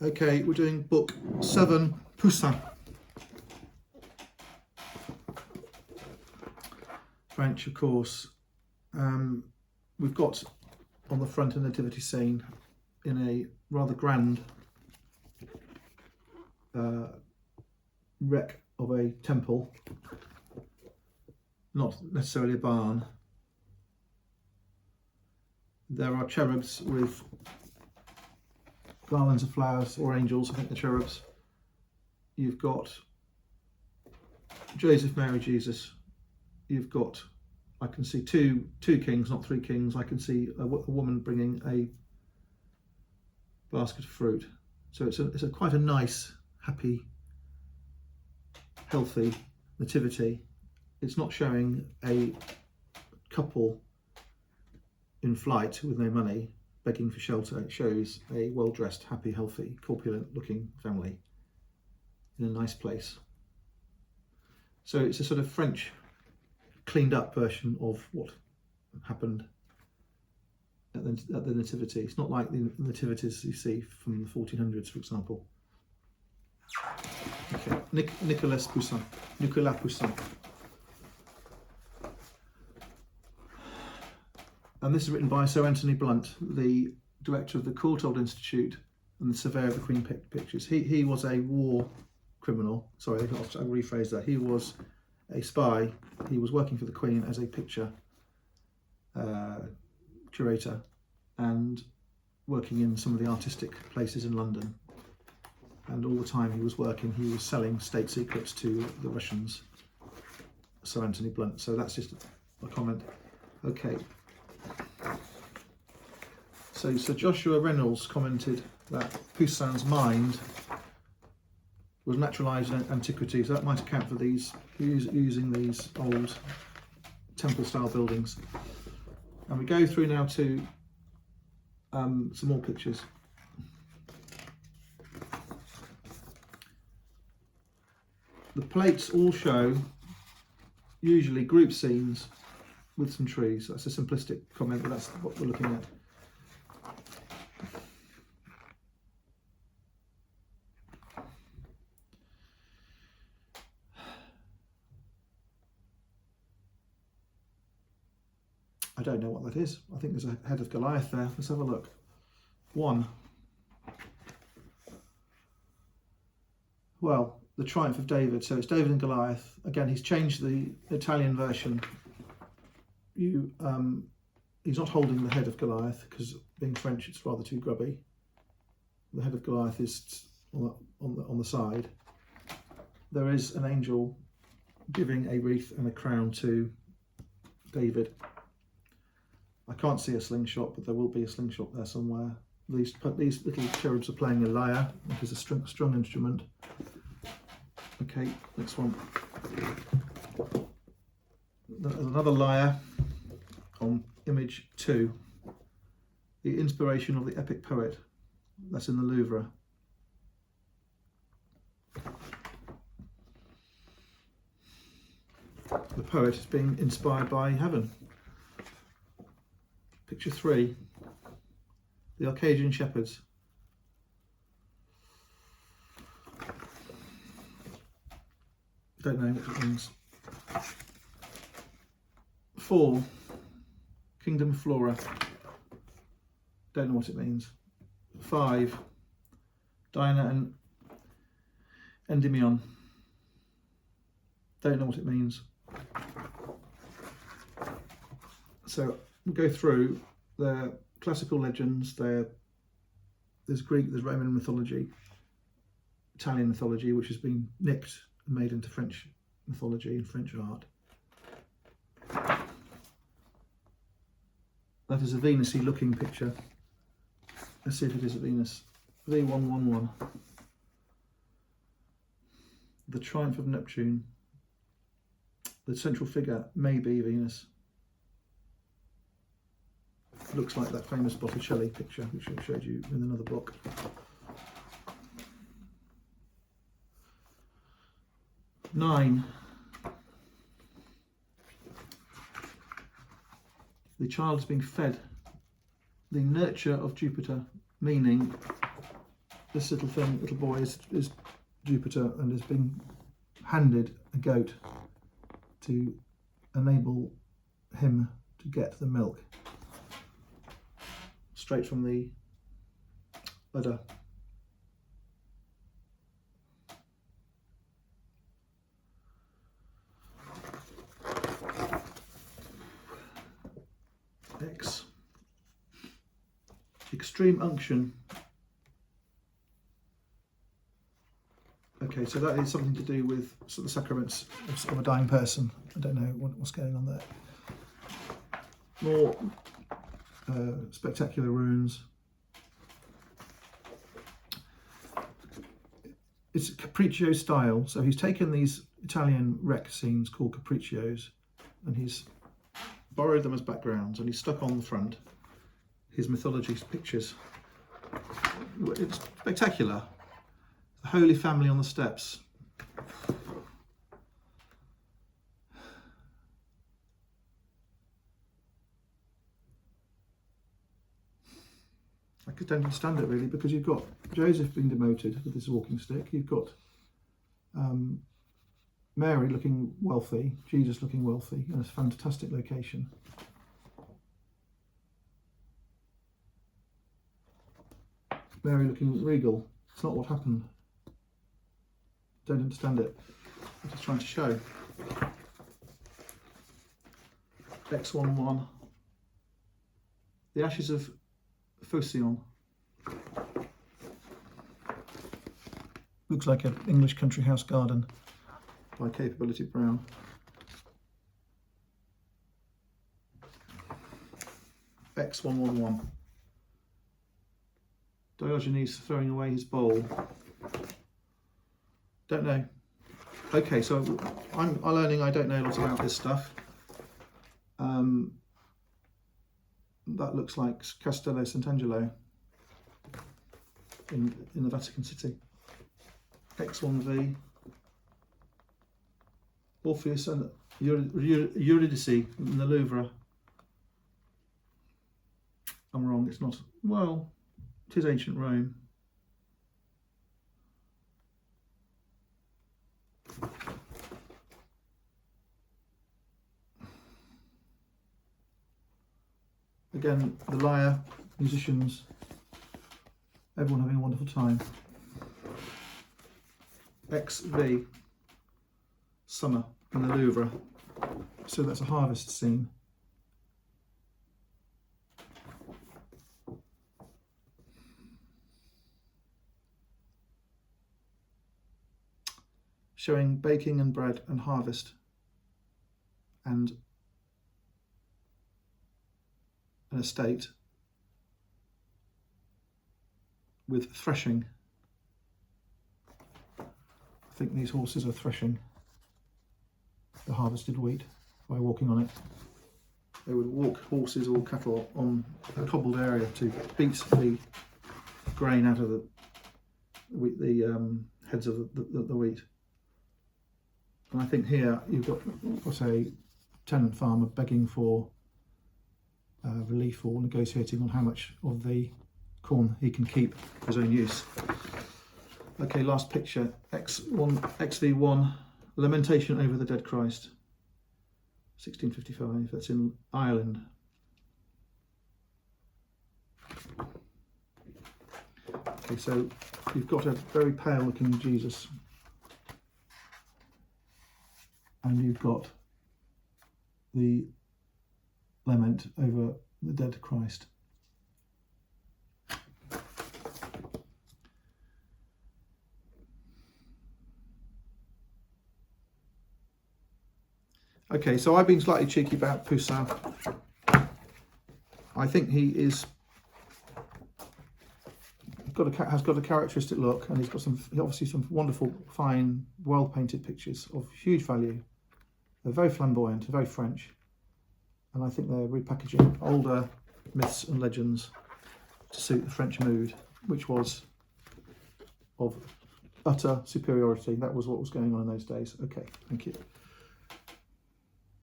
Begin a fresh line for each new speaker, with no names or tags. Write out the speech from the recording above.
Okay, we're doing book 7, Poussin. French, of course. We've got on the front a nativity scene in a rather grand wreck of a temple, not necessarily a barn. There are cherubs with garlands of flowers, or angels, I think the cherubs. You've got Joseph, Mary, Jesus. You've got, I can see two kings, not 3 kings. I can see a woman bringing a basket of fruit. So it's a quite a nice, happy, healthy nativity. It's not showing a couple in flight with no money begging for shelter. It shows a well-dressed, happy, healthy, corpulent-looking family in a nice place. So it's a sort of French cleaned up version of what happened at the nativity. It's not like the nativities you see from the 1400s, for example. Okay, Nicolas Poussin. Nicolas Poussin. And this is written by Sir Anthony Blunt, the director of the Courtauld Institute and the surveyor of the Queen Pictures. He was a war criminal. Sorry, I'll rephrase that. He was a spy. He was working for the Queen as a picture curator and working in some of the artistic places in London. And all the time he was working, he was selling state secrets to the Russians, Sir Anthony Blunt. So that's just a comment. Okay. So Sir Joshua Reynolds commented that Poussin's mind was naturalised in antiquity, so that might account for these using these old temple-style buildings. And we go through now to some more pictures. The plates all show usually group scenes with some trees. That's a simplistic comment, but that's what we're looking at. I don't know what that is. I think there's a head of Goliath there. Let's have a look. 1. Well, the triumph of David. So it's David and Goliath. Again, he's changed the Italian version. He's not holding the head of Goliath because being French, it's rather too grubby. The head of Goliath is on the side. There is an angel giving a wreath and a crown to David. I can't see a slingshot, but there will be a slingshot there somewhere. These little cherubs are playing a lyre, which is a strung instrument. Okay, next one. There's another lyre on image 2. The inspiration of the epic poet. That's in the Louvre. The poet is being inspired by heaven. Picture 3, the Arcadian shepherds. Don't know what it means. 4, Kingdom of Flora. Don't know what it means. 5, Diana and Endymion. Don't know what it means. So we'll go through the classical legends. There's Greek, there's Roman mythology, Italian mythology, which has been nicked and made into French mythology and French art. That is a Venus-y looking picture. Let's see if it is a Venus. V111. The triumph of Neptune. The central figure may be Venus. Looks like that famous Botticelli picture, which I showed you in another book. Nine. The child is being fed the nurture of Jupiter, meaning this little boy is Jupiter and is being handed a goat to enable him to get the milk straight from the udder. X. Extreme unction. Okay, so that is something to do with sort of the sacraments of a dying person. I don't know what's going on there. More spectacular runes. It's Capriccio style, so he's taken these Italian wreck scenes called Capriccios and he's borrowed them as backgrounds and he's stuck on the front his mythology pictures. It's spectacular. The Holy Family on the steps. I don't understand it really, because you've got Joseph being demoted with his walking stick, you've got Mary looking wealthy, Jesus looking wealthy in a fantastic location. Mary looking regal. It's not what happened. Don't understand it. I'm just trying to show. X11. The ashes of Poussin. Looks like an English country house garden by Capability Brown. X111. Diogenes throwing away his bowl. Don't know. Okay, so I'm learning I don't know a lot about this stuff. That looks like Castello Sant'Angelo in the Vatican City. X1V. Orpheus and Eurydice in the Louvre. I'm wrong, it's not. Well, it is ancient Rome. Again, the lyre, musicians, everyone having a wonderful time. XV, summer in the Louvre. So that's a harvest scene. Showing baking and bread and harvest and an estate with threshing. I think these horses are threshing the harvested wheat by walking on it. They would walk horses or cattle on a cobbled area to beat the grain out of the heads of the wheat. And I think here you've got a tenant farmer begging for relief or negotiating on how much of the corn he can keep for his own use. Okay, last picture, XV1, Lamentation over the Dead Christ, 1655, that's in Ireland. Okay, so you've got a very pale looking Jesus and you've got the lament over the dead Christ. Okay, so I've been slightly cheeky about Poussin. I think he is has got a characteristic look, and he's got obviously some wonderful, fine, well painted pictures of huge value. They're very flamboyant, very French, and I think they're repackaging older myths and legends to suit the French mood, which was of utter superiority. That was what was going on in those days. Okay, thank you.